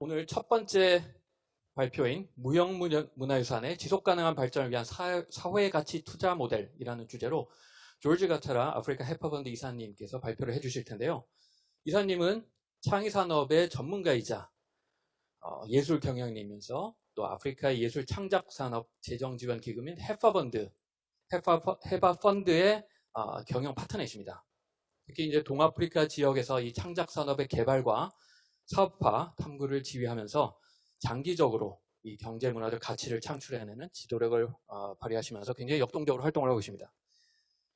오늘 첫 번째 발표인 무형문화유산의 지속가능한 발전을 위한 사회가치 투자 모델이라는 주제로 조지 가차라 아프리카 해커펀드 이사님께서 발표를 해주실 텐데요. 이사님은 창의산업의 전문가이자 예술 경영이면서 또 아프리카의 예술 창작산업 재정지원 기금인 헤바펀드의 경영 파트너이십니다. 특히 이제 동아프리카 지역에서 이 창작산업의 개발과 사업화, 탐구를 지휘하면서 장기적으로 이 경제문화적 가치를 창출해내는 지도력을 발휘하시면서 굉장히 역동적으로 활동을 하고 계십니다.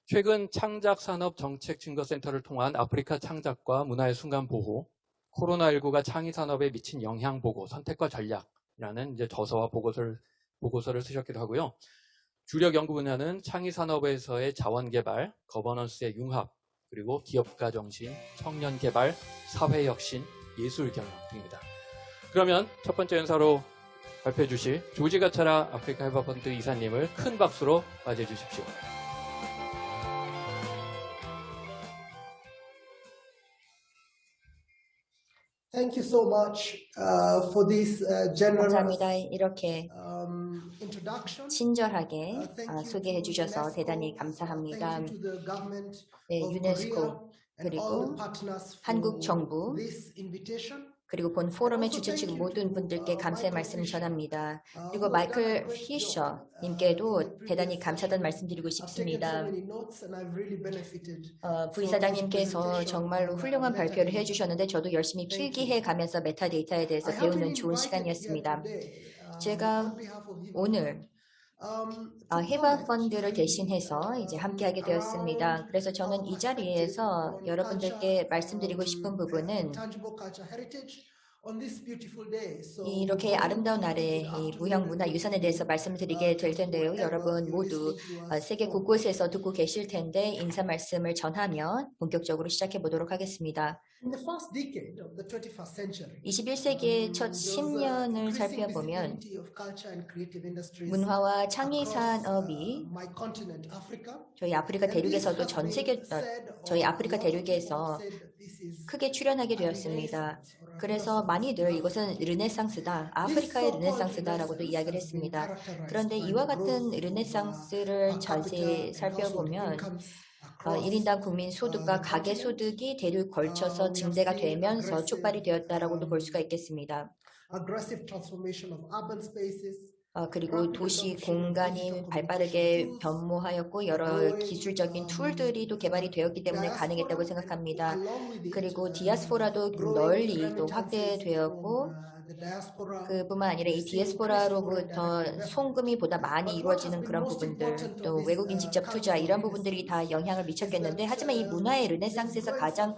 최근 창작산업정책증거센터를 통한 아프리카 창작과 문화의 순간보호, 코로나19가 창의산업에 미친 영향보고, 선택과 전략이라는 이제 저서와 보고서를 쓰셨기도 하고요. 주력 연구 분야는 창의산업에서의 자원개발, 거버넌스의 융합, 그리고 기업가 정신, 청년개발, 사회혁신, 예술경영 등입니다. 그러면 첫 번째 연사로 발표해 주실 조지 가차라 아프리카 해커펀드 이사님을 큰 박수로 맞이해 주십시오. Thank you so much for this generous 감사합니다. 이렇게 introduction. 친절하게 소개해 주셔서 대단히 감사합니다. 네, 유네스코 그리고 한국 정부 그리고 본 포럼의 주최 측 모든 분들께 감사의 말씀을 전합니다. 그리고 마이클 피셔 님께도 대단히 감사하다는 말씀드리고 싶습니다. 부이사장님께서 정말로 훌륭한 발표를 해주셨는데 저도 열심히 필기해 가면서 메타데이터에 대해서 배우는 좋은 시간이었습니다. 제가 오늘 해바펀드를 대신해서 이제 함께하게 되었습니다. 그래서 저는 이 자리에서 여러분들께 말씀드리고 싶은 부분은 이렇게 아름다운 날에 이 무형문화유산에 대해서 말씀을 드리게 될 텐데요. 여러분 모두 세계 곳곳에서 듣고 계실 텐데 인사 말씀을 전하며 본격적으로 시작해 보도록 하겠습니다. 21세기의 첫 10년을 살펴보면 문화와 창의 산업이 저희 아프리카 대륙에서도 저희 아프리카 대륙에서 크게 출현하게 되었습니다. 그래서 많이들 이것은 르네상스다, 아프리카의 르네상스다라고도 이야기를 했습니다. 그런데 이와 같은 르네상스를 자세히 살펴보면 1인당 국민 소득과 가계 소득이 대륙 걸쳐서 증대가 되면서 촉발이 되었다라고도 볼 수가 있겠습니다. 그리고 도시 공간이 발빠르게 변모하였고 여러 기술적인 툴들이 또 개발이 되었기 때문에 가능했다고 생각합니다. 그리고 디아스포라도 널리 또 확대되었고 그뿐만 아니라 이 디아스포라로부터 송금이 보다 많이 이루어지는 그런 부분들, 또 외국인 직접 투자 이런 부분들이 다 영향을 미쳤겠는데, 하지만 이 문화의 르네상스에서 가장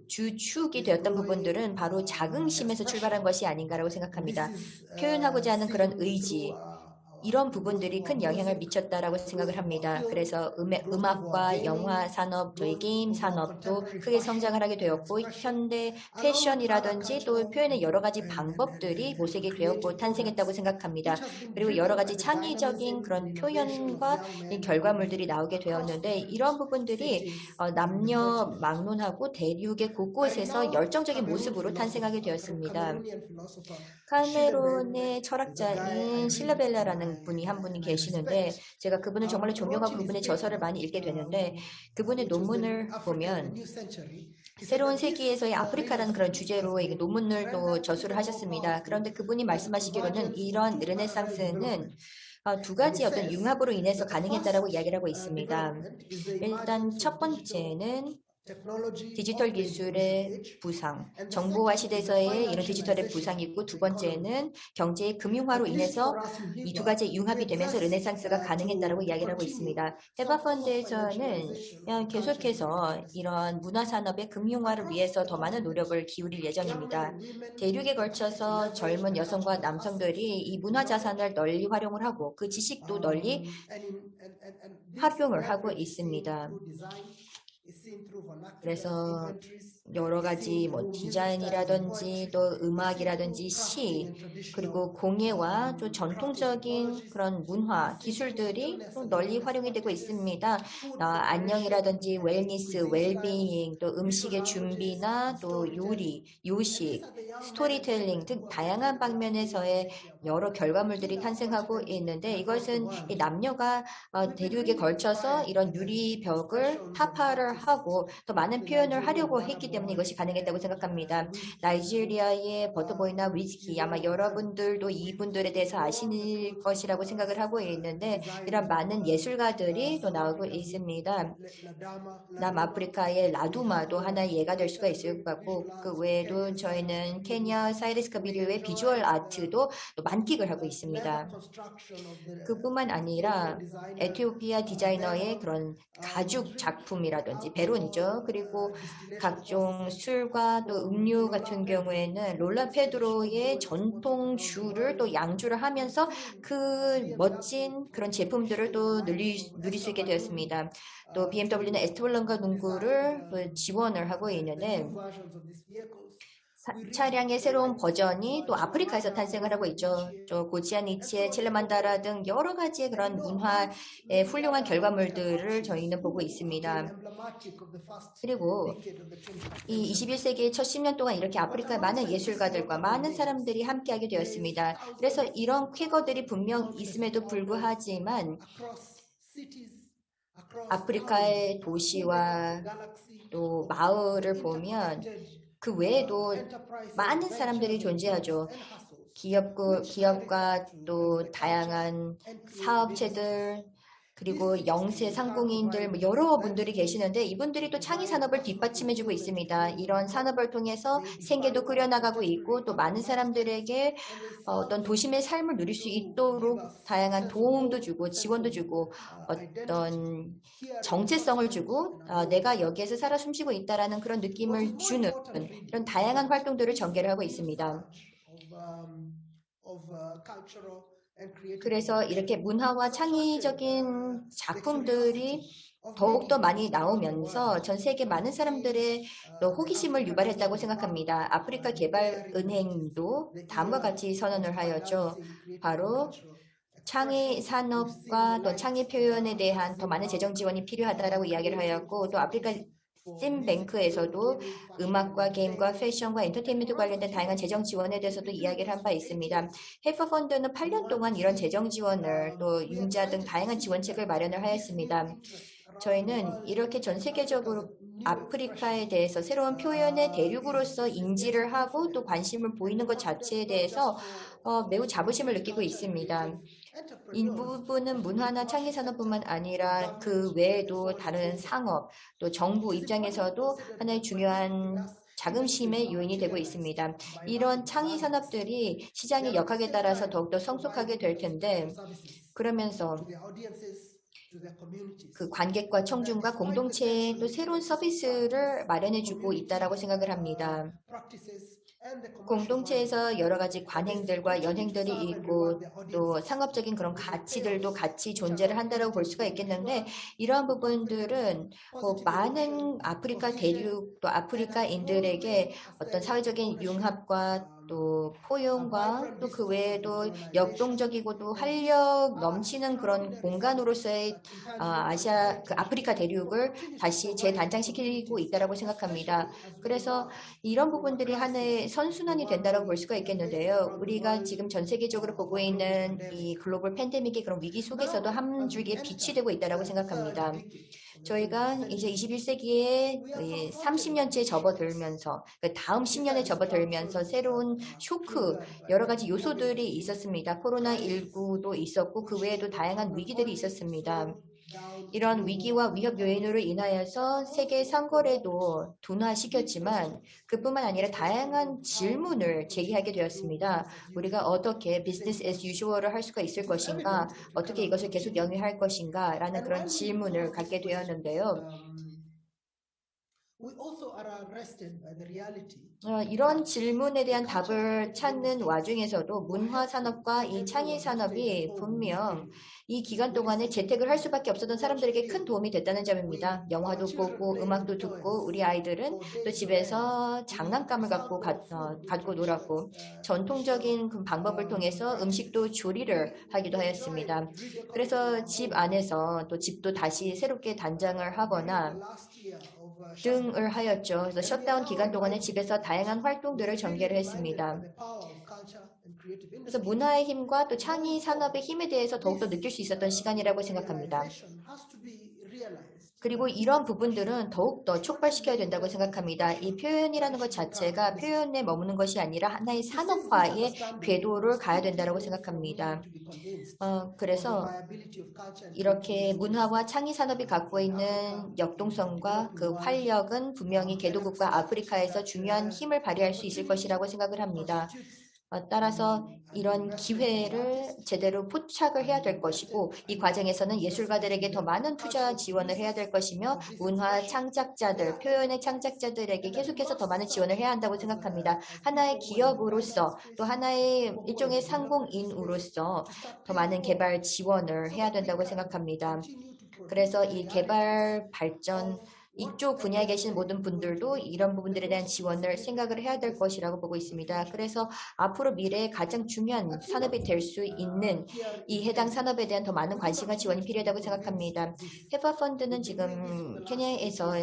주축이 되었던 부분들은 바로 자긍심에서 출발한 것이 아닌가라고 생각합니다. 표현하고자 하는 그런 의지, 이런 부분들이 큰 영향을 미쳤다라고 생각을 합니다. 그래서 음악과 영화 산업, 저희 게임 산업도 크게 성장을 하게 되었고, 현대 패션이라든지 또 표현의 여러 가지 방법들이 모색이 되었고 탄생했다고 생각합니다. 그리고 여러 가지 창의적인 그런 표현과 결과물들이 나오게 되었는데, 이런 부분들이 남녀 막론하고 대륙의 곳곳에서 열정적인 모습으로 탄생하게 되었습니다. 카메론의 철학자인 실라벨라라는 분이 한 분이 계시는데, 제가 그분을 정말로 존경하고 그분의 저서를 많이 읽게 되는데, 그분의 논문을 보면 새로운 세기에서의 아프리카라는 그런 주제로 논문을 또 저술을 하셨습니다. 그런데 그분이 말씀하시기로는 이런 르네상스는 두 가지 어떤 융합으로 인해서 가능했다라고 이야기를 하고 있습니다. 일단 첫 번째는 디지털 기술의 부상, 정보화 시대에서의 이런 디지털의 부상이 있고, 두 번째는 경제의 금융화로 인해서 이 두 가지 융합이 되면서 르네상스가 가능했다라고 이야기를 하고 있습니다. 해바펀드에서는 계속해서 이런 문화산업의 금융화를 위해서 더 많은 노력을 기울일 예정입니다. 대륙에 걸쳐서 젊은 여성과 남성들이 이 문화자산을 널리 활용을 하고 그 지식도 널리 활용을 하고 있습니다. 그래서 여러 가지 뭐 디자인이라든지 또 음악이라든지 시 그리고 공예와 또 전통적인 그런 문화 기술들이 또 널리 활용이 되고 있습니다. 안녕이라든지 웰니스, 웰비잉, 또 음식의 준비나 또 요리, 요식, 스토리텔링 등 다양한 방면에서의 여러 결과물들이 탄생하고 있는데 이것은 이 남녀가 대륙에 걸쳐서 이런 유리벽을 타파를 하고 더 많은 표현을 하려고 했기 때문에 이것이 가능했다고 생각합니다. 나이지리아의 버터보이나 위스키 아마 여러분들도 이분들에 대해서 아실 것이라고 생각을 하고 있는데 이런 많은 예술가들이 또 나오고 있습니다. 남아프리카의 라두마도 하나의 예가 될 수가 있을 것 같고 그 외에도 저희는 케냐 사이레스 카비류의 비주얼 아트도 또 만끽을 하고 있습니다. 그뿐만 아니라 에티오피아 디자이너의 그런 가죽 작품이라든지 베론이죠. 그리고 각종 술과 또 음료 같은 경우에는 롤라 페드로의 전통 주를 또 양주를 하면서 그 멋진 그런 제품들을 또 누릴 수 있게 되었습니다. 또 BMW는 에스트블랑카 농구를 또 지원을 하고 있는데 차량의 새로운 버전이 또 아프리카에서 탄생을 하고 있죠. 또 고치아니치의 칠레만다라 등 여러 가지의 그런 문화의 훌륭한 결과물들을 저희는 보고 있습니다. 그리고 이 21세기의 첫 10년 동안 이렇게 아프리카의 많은 예술가들과 많은 사람들이 함께하게 되었습니다. 그래서 이런 쾌거들이 분명 있음에도 불구하지만 아프리카의 도시와 또 마을을 보면 그 외에도 많은 사람들이 존재하죠. 기업과 또 다양한 사업체들 그리고 영세 상공인들 뭐 여러 분들이 계시는데 이분들이 또 창의 산업을 뒷받침해주고 있습니다. 이런 산업을 통해서 생계도 꾸려나가고 있고 또 많은 사람들에게 어떤 도심의 삶을 누릴 수 있도록 다양한 도움도 주고 지원도 주고 어떤 정체성을 주고 내가 여기에서 살아 숨쉬고 있다라는 그런 느낌을 주는 이런 다양한 활동들을 전개를 하고 있습니다. 그래서 이렇게 문화와 창의적인 작품들이 더욱더 많이 나오면서 전 세계 많은 사람들의 호기심을 유발했다고 생각합니다. 아프리카 개발은행도 다음과 같이 선언을 하였죠. 바로 창의 산업과 또 창의 표현에 대한 더 많은 재정 지원이 필요하다라고 이야기를 하였고 또 아프리카 찜뱅크에서도 음악과 게임과 패션과 엔터테인먼트 관련된 다양한 재정 지원에 대해서도 이야기를 한 바 있습니다. 해퍼펀드는 8년 동안 이런 재정 지원을 또 융자 등 다양한 지원책을 마련을 하였습니다. 저희는 이렇게 전 세계적으로 아프리카에 대해서 새로운 표현의 대륙으로서 인지를 하고 또 관심을 보이는 것 자체에 대해서 매우 자부심을 느끼고 있습니다. 이 부분은 문화나 창의산업뿐만 아니라 그 외에도 다른 상업, 또 정부 입장에서도 하나의 중요한 자긍심의 요인이 되고 있습니다. 이런 창의산업들이 시장의 역학에 따라서 더욱더 성숙하게 될 텐데 그러면서 그 관객과 청중과 공동체에 또 새로운 서비스를 마련해주고 있다라고 생각을 합니다. 공동체에서 여러 가지 관행들과 연행들이 있고 또 상업적인 그런 가치들도 같이 존재를 한다고 볼 수가 있겠는데 이러한 부분들은 많은 아프리카 대륙 또 아프리카인들에게 어떤 사회적인 융합과 또 포용과 또 그 외에도 역동적이고도 활력 넘치는 그런 공간으로서의 아프리카 대륙을 다시 재단장시키고 있다라고 생각합니다. 그래서 이런 부분들이 하나의 선순환이 된다고 볼 수가 있겠는데요. 우리가 지금 전 세계적으로 보고 있는 이 글로벌 팬데믹의 그런 위기 속에서도 한 줄기의 빛이 되고 있다고 생각합니다. 저희가 이제 21세기에 30년째 접어들면서 다음 10년에 접어들면서 새로운 쇼크 여러 가지 요소들이 있었습니다. 코로나19도 있었고 그 외에도 다양한 위기들이 있었습니다. 이런 위기와 위협 요인으로 인하여서 세계 상거래도 둔화시켰지만 그뿐만 아니라 다양한 질문을 제기하게 되었습니다. 우리가 어떻게 비즈니스 as usual을 할 수가 있을 것인가, 어떻게 이것을 계속 영위할 것인가 라는 그런 질문을 갖게 되었는데요. we also are arrested by the reality. 이런 질문에 대한 답을 찾는 와중에서도 문화산업과 이 창의산업이 분명 이 기간 동안에 재택을 할 수밖에 없었던 사람들에게 큰 도움이 됐다는 점입니다. 영화도 보고 음악도 듣고 우리 아이들은 또 집에서 장난감을 갖고 놀았고 전통적인 그 방법을 통해서 음식도 조리를 하기도 하였습니다. 그래서 집 안에서 또 집도 다시 새롭게 단장을 하거나 등을 하였죠. 그래서 셧다운 기간 동안에 집에서 다양한 활동들을 전개를 했습니다. 그래서 문화의 힘과 또 창의 산업의 힘에 대해서 더욱더 느낄 수 있었던 시간이라고 생각합니다. 그리고 이런 부분들은 더욱더 촉발시켜야 된다고 생각합니다. 이 표현이라는 것 자체가 표현에 머무는 것이 아니라 하나의 산업화의 궤도를 가야 된다고 생각합니다. 그래서 이렇게 문화와 창의 산업이 갖고 있는 역동성과 그 활력은 분명히 개도국과 아프리카에서 중요한 힘을 발휘할 수 있을 것이라고 생각을 합니다. 따라서 이런 기회를 제대로 포착을 해야 될 것이고 이 과정에서는 예술가들에게 더 많은 투자 지원을 해야 될 것이며 문화 창작자들, 표현의 창작자들에게 계속해서 더 많은 지원을 해야 한다고 생각합니다. 하나의 기업으로서 또 하나의 일종의 상공인으로서 더 많은 개발 지원을 해야 된다고 생각합니다. 그래서 이 개발 발전 이쪽 분야에 계신 모든 분들도 이런 부분들에 대한 지원을 생각을 해야 될 것이라고 보고 있습니다. 그래서 앞으로 미래에 가장 중요한 산업이 될 수 있는 이 해당 산업에 대한 더 많은 관심과 지원이 필요하다고 생각합니다. 헤파 펀드는 지금 케냐에서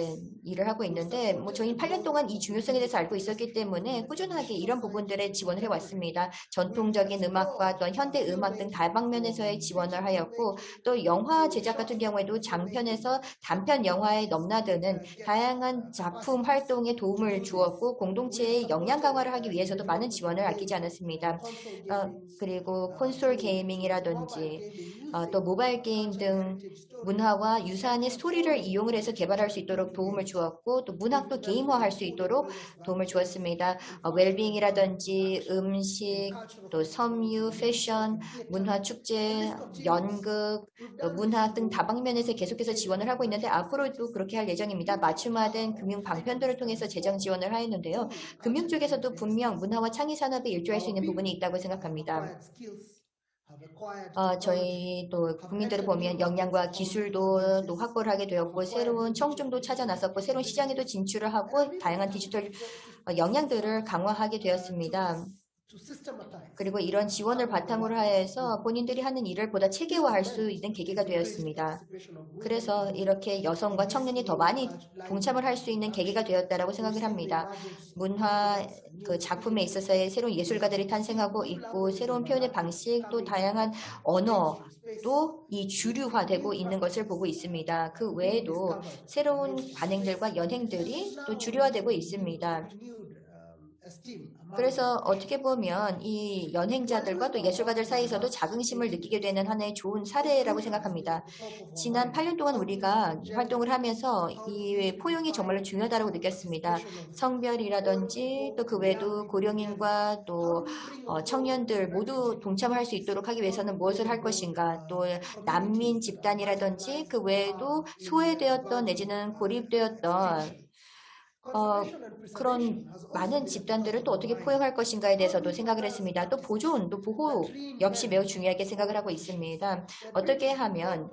일을 하고 있는데 저희는 8년 동안 이 중요성에 대해서 알고 있었기 때문에 꾸준하게 이런 부분들에 지원을 해왔습니다. 전통적인 음악과 또 현대 음악 등 다방면에서의 지원을 하였고 또 영화 제작 같은 경우에도 장편에서 단편 영화에 넘나드는 다양한 작품 활동에 도움을 주었고 공동체의 역량 강화를 하기 위해서도 많은 지원을 아끼지 않았습니다. 그리고 콘솔 게이밍이라든지 또 모바일 게임 등 문화와 유사한의 스토리를 이용을 해서 개발할 수 있도록 도움을 주었고 또 문학도 게임화할 수 있도록 도움을 주었습니다. 웰빙이라든지 음식, 또 섬유, 패션, 문화 축제, 연극, 또 문학 등 다방면에서 계속해서 지원을 하고 있는데 앞으로도 그렇게 할 예정입니다. 맞춤화된 금융 방편들을 통해서 재정 지원을 하였는데요. 금융 쪽에서도 분명 문화와 창의 산업에 일조할 수 있는 부분이 있다고 생각합니다. 저희 또 국민들을 보면 역량과 기술도 또 확보를 하게 되었고 새로운 청중도 찾아 나섰고 새로운 시장에도 진출을 하고 다양한 디지털 역량들을 강화하게 되었습니다. 그리고 이런 지원을 바탕으로 하여서 본인들이 하는 일을 보다 체계화할 수 있는 계기가 되었습니다. 그래서 이렇게 여성과 청년이 더 많이 동참을 할 수 있는 계기가 되었다라고 생각을 합니다. 문화 그 작품에 있어서의 새로운 예술가들이 탄생하고 있고 새로운 표현의 방식 또 다양한 언어도 이 주류화되고 있는 것을 보고 있습니다. 그 외에도 새로운 관행들과 연행들이 또 주류화되고 있습니다. 그래서 어떻게 보면 이 연행자들과 또 예술가들 사이에서도 자긍심을 느끼게 되는 하나의 좋은 사례라고 생각합니다. 지난 8년 동안 우리가 활동을 하면서 이 포용이 정말로 중요하다고 느꼈습니다. 성별이라든지 또 그 외에도 고령인과 또 청년들 모두 동참할 수 있도록 하기 위해서는 무엇을 할 것인가, 또 난민 집단이라든지 그 외에도 소외되었던 내지는 고립되었던 그런 많은 집단들을 또 어떻게 포용할 것인가에 대해서도 생각을 했습니다. 또 보존, 또 보호 역시 매우 중요하게 생각을 하고 있습니다. 어떻게 하면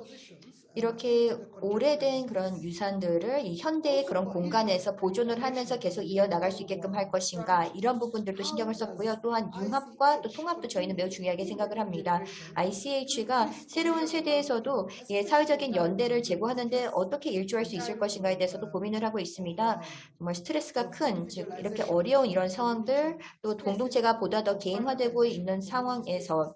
이렇게 오래된 그런 유산들을 이 현대의 그런 공간에서 보존을 하면서 계속 이어나갈 수 있게끔 할 것인가 이런 부분들도 신경을 썼고요. 또한 융합과 또 통합도 저희는 매우 중요하게 생각을 합니다. ICH가 새로운 세대에서도 사회적인 연대를 제고하는데 어떻게 일조할 수 있을 것인가에 대해서도 고민을 하고 있습니다. 정말 스트레스가 큰, 즉 이렇게 어려운 이런 상황들 또 공동체가 보다 더 개인화되고 있는 상황에서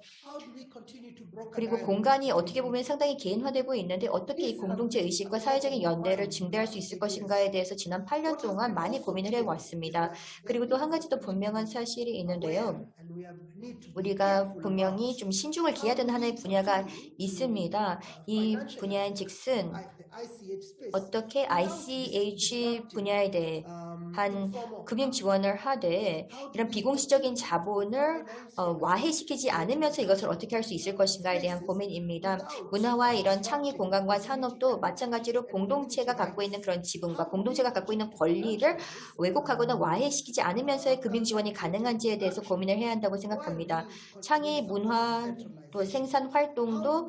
그리고 공간이 어떻게 보면 상당히 개인화되고 있는데 어떻게 이 공동체 의식과 사회적인 연대를 증대할 수 있을 것인가에 대해서 지난 8년 동안 많이 고민을 해왔습니다. 그리고 또 한 가지 더 분명한 사실이 있는데요. 우리가 분명히 좀 신중을 기해야 되는 하나의 분야가 있습니다. 이 분야인 즉슨 어떻게 ICH 분야에 대해 한 금융 지원을 하되 이런 비공식적인 자본을 와해시키지 않으면서 이것을 어떻게 할 수 있을 것인가에 대한 고민입니다. 문화와 이런 창의 공간과 산업도 마찬가지로 공동체가 갖고 있는 그런 지분과 공동체가 갖고 있는 권리를 왜곡하거나 와해시키지 않으면서의 금융 지원이 가능한지에 대해서 고민을 해야 한다고 생각합니다. 창의 문화 또 생산 활동도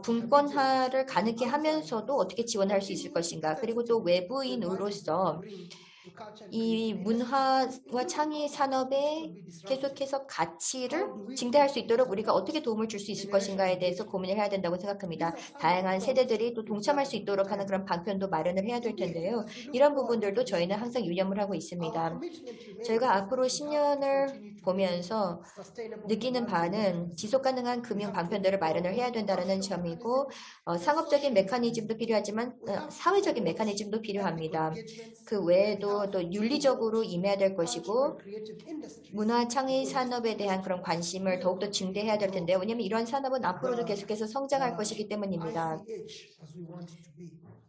분권화를 가능케 하면서도 어떻게 지원할 수 있을 것인가. 그리고 또 외부인으로서 이 문화와 창의 산업에 계속해서 가치를 증대할 수 있도록 우리가 어떻게 도움을 줄 수 있을 것인가에 대해서 고민을 해야 된다고 생각합니다. 다양한 세대들이 또 동참할 수 있도록 하는 그런 방편도 마련을 해야 될 텐데요. 이런 부분들도 저희는 항상 유념을 하고 있습니다. 저희가 앞으로 10년을 보면서 느끼는 바는 지속가능한 금융 방편들을 마련을 해야 된다는 점이고 상업적인 메커니즘도 필요하지만 사회적인 메커니즘도 필요합니다. 그 외에도 또 윤리적으로 임해야 될 것이고 문화 창의 산업에 대한 그런 관심을 더욱더 증대해야 될 텐데요. 왜냐하면 이런 산업은 앞으로도 계속해서 성장할 것이기 때문입니다.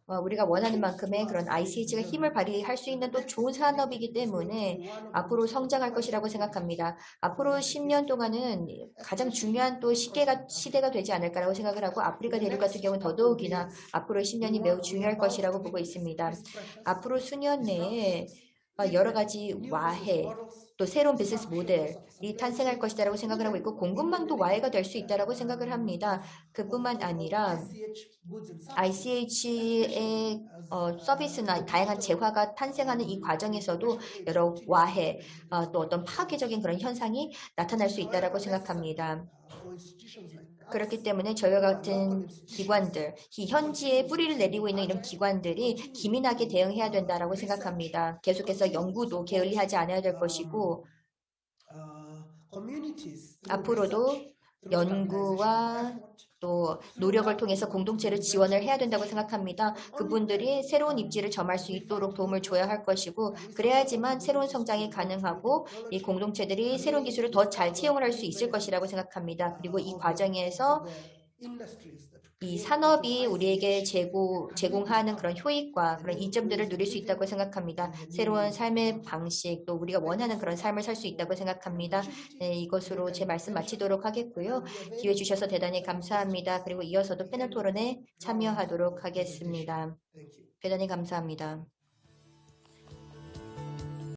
우리가 원하는 만큼의 그런 ICH가 힘을 발휘할 수 있는 또 좋은 산업이기 때문에 앞으로 성장할 것이라고 생각합니다. 앞으로 10년 동안은 가장 중요한 또 시대가 되지 않을까라고 생각을 하고 아프리카 대륙 같은 경우는 더더욱이나 앞으로 10년이 매우 중요할 것이라고 보고 있습니다. 앞으로 수년 내에 여러 가지 와해, 또 새로운 비즈니스 모델이 탄생할 것이라고 생각을 하고 있고 공급망도 와해가 될 수 있다고 생각을 합니다. 그뿐만 아니라 ICH의 서비스나 다양한 재화가 탄생하는 이 과정에서도 여러 와해, 또 어떤 파괴적인 그런 현상이 나타날 수 있다고 생각합니다. 그렇기 때문에 저희와 같은 기관들, 이 현지에 뿌리를 내리고 있는 이런 기관들이 기민하게 대응해야 된다고 생각합니다. 계속해서 연구도 게을리하지 않아야 될 것이고 앞으로도 연구와 또 노력을 통해서 공동체를 지원을 해야 된다고 생각합니다. 그분들이 새로운 입지를 점할 수 있도록 도움을 줘야 할 것이고 그래야지만 새로운 성장이 가능하고 이 공동체들이 새로운 기술을 더 잘 채용을 할 수 있을 것이라고 생각합니다. 그리고 이 과정에서 이 산업이 우리에게 제공하는 그런 효익과 그런 이점들을 누릴 수 있다고 생각합니다. 새로운 삶의 방식, 또 우리가 원하는 그런 삶을 살 수 있다고 생각합니다. 네, 이것으로 제 말씀 마치도록 하겠고요. 기회 주셔서 대단히 감사합니다. 그리고 이어서도 패널 토론에 참여하도록 하겠습니다. 대단히 감사합니다.